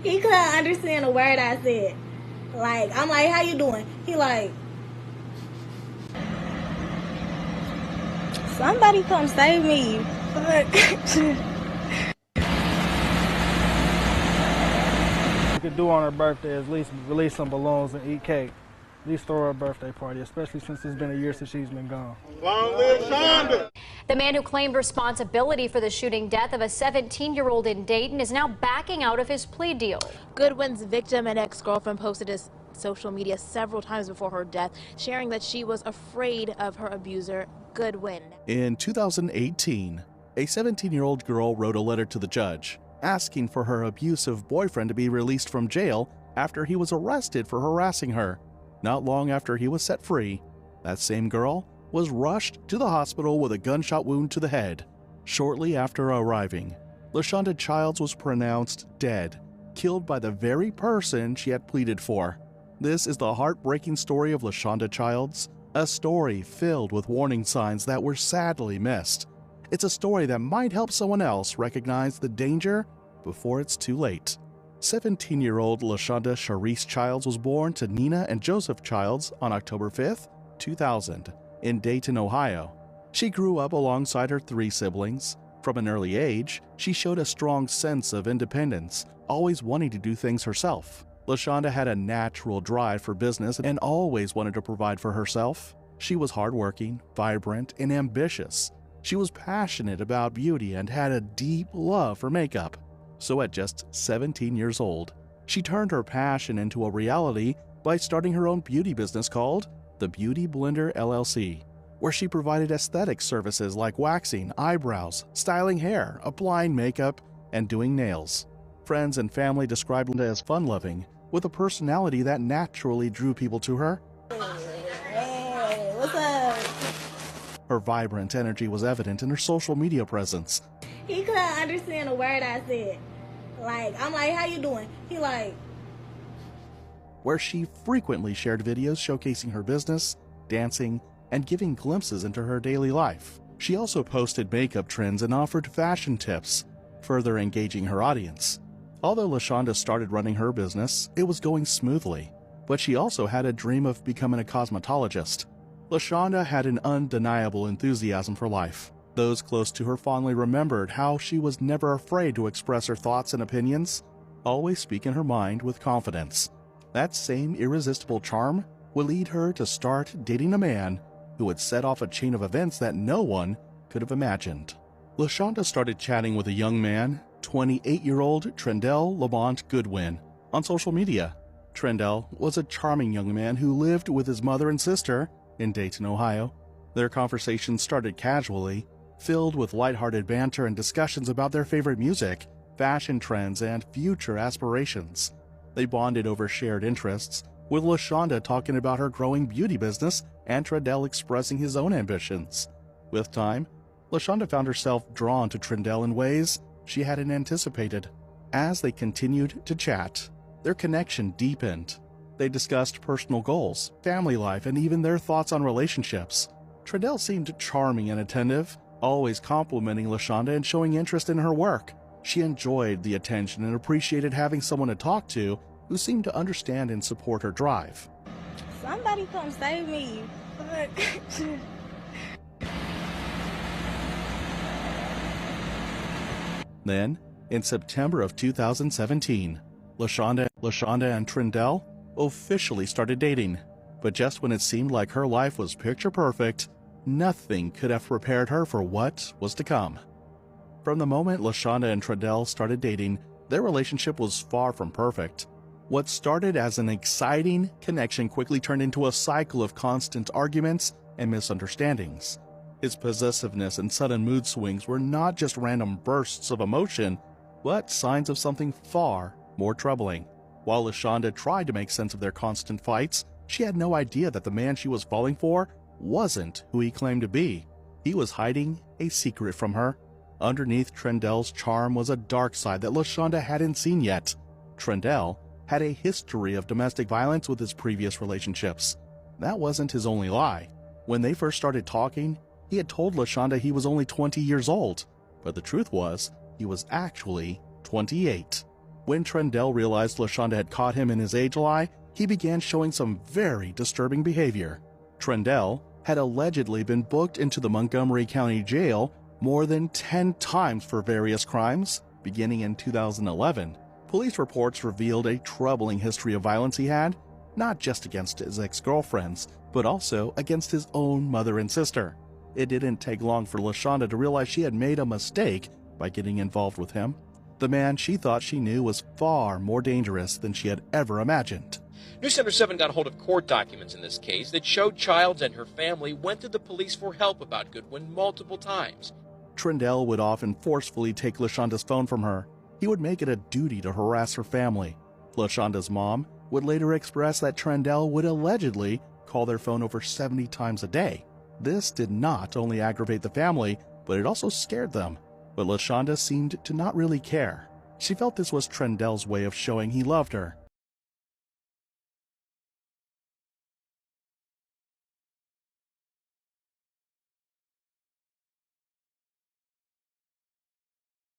He couldn't understand a word I said. Like, I'm like, how you doing? He like, somebody come save me. We could do on her birthday is at least release some balloons and eat cake. At least throw her a birthday party, especially since it's been a year since she's been gone. Long live Shonda! The man who claimed responsibility for the shooting death of a 17-year-old in Dayton is now backing out of his plea deal. Goodwin's victim and ex-girlfriend posted his social media several times before her death, sharing that she was afraid of her abuser, Goodwin. In 2018, a 17-year-old girl wrote a letter to the judge asking for her abusive boyfriend to be released from jail after he was arrested for harassing her. Not long after he was set free, that same girl was rushed to the hospital with a gunshot wound to the head. Shortly after arriving, LaShonda Childs was pronounced dead, killed by the very person she had pleaded for. This is the heartbreaking story of LaShonda Childs, a story filled with warning signs that were sadly missed. It's a story that might help someone else recognize the danger before it's too late. 17-year-old LaShonda Sharice Childs was born to Nina and Joseph Childs on October 5, 2000, in Dayton, Ohio. She grew up alongside her 3 siblings. From an early age, she showed a strong sense of independence, always wanting to do things herself. LaShonda had a natural drive for business and always wanted to provide for herself. She was hardworking, vibrant, and ambitious. She was passionate about beauty and had a deep love for makeup. So at just 17 years old, she turned her passion into a reality by starting her own beauty business called The Beauty Blender LLC, where she provided aesthetic services like waxing eyebrows, styling hair, applying makeup, and doing nails. Friends and family described Linda as fun-loving, with a personality that naturally drew people to her. Hey, what's up? Her vibrant energy was evident in her social media presence. He couldn't understand a word I said. Like, I'm like, how you doing? He like, where she frequently shared videos showcasing her business, dancing, and giving glimpses into her daily life. She also posted makeup trends and offered fashion tips, further engaging her audience. Although LaShonda started running her business, it was going smoothly, but she also had a dream of becoming a cosmetologist. LaShonda had an undeniable enthusiasm for life. Those close to her fondly remembered how she was never afraid to express her thoughts and opinions, always speaking her mind with confidence. That same irresistible charm would lead her to start dating a man who would set off a chain of events that no one could have imagined. LaShonda started chatting with a young man, 28-year-old Trendell Lamont Goodwin, on social media. Trendell was a charming young man who lived with his mother and sister in Dayton, Ohio. Their conversation started casually, filled with lighthearted banter and discussions about their favorite music, fashion trends, and future aspirations. They bonded over shared interests, with LaShonda talking about her growing beauty business and Trendell expressing his own ambitions. With time, LaShonda found herself drawn to Trendell in ways she hadn't anticipated. As they continued to chat, their connection deepened. They discussed personal goals, family life, and even their thoughts on relationships. Trendell seemed charming and attentive, always complimenting LaShonda and showing interest in her work. She enjoyed the attention and appreciated having someone to talk to who seemed to understand and support her drive. somebody come save me. Then, in September of 2017, LaShonda and Trendell officially started dating. But just when it seemed like her life was picture perfect, nothing could have prepared her for what was to come. From the moment LaShonda and Trendell started dating, their relationship was far from perfect. What started as an exciting connection quickly turned into a cycle of constant arguments and misunderstandings. His possessiveness and sudden mood swings were not just random bursts of emotion, but signs of something far more troubling. While LaShonda tried to make sense of their constant fights, she had no idea that the man she was falling for wasn't who he claimed to be. He was hiding a secret from her. Underneath Trendell's charm was a dark side that LaShonda hadn't seen yet. Trendell had a history of domestic violence with his previous relationships. That wasn't his only lie. When they first started talking, he had told LaShonda he was only 20 years old, but the truth was, he was actually 28. When Trendell realized LaShonda had caught him in his age lie, he began showing some very disturbing behavior. Trendell had allegedly been booked into the Montgomery County Jail more than 10 times for various crimes. Beginning in 2011, police reports revealed a troubling history of violence he had, not just against his ex-girlfriends, but also against his own mother and sister. It didn't take long for LaShonda to realize she had made a mistake by getting involved with him. The man she thought she knew was far more dangerous than she had ever imagined. News Center 7 got a hold of court documents in this case that showed Childs and her family went to the police for help about Goodwin multiple times. Trendell would often forcefully take LaShonda's phone from her. He would make it a duty to harass her family. LaShonda's mom would later express that Trendell would allegedly call their phone over 70 times a day. This did not only aggravate the family, but it also scared them. But LaShonda seemed to not really care. She felt this was Trendell's way of showing he loved her.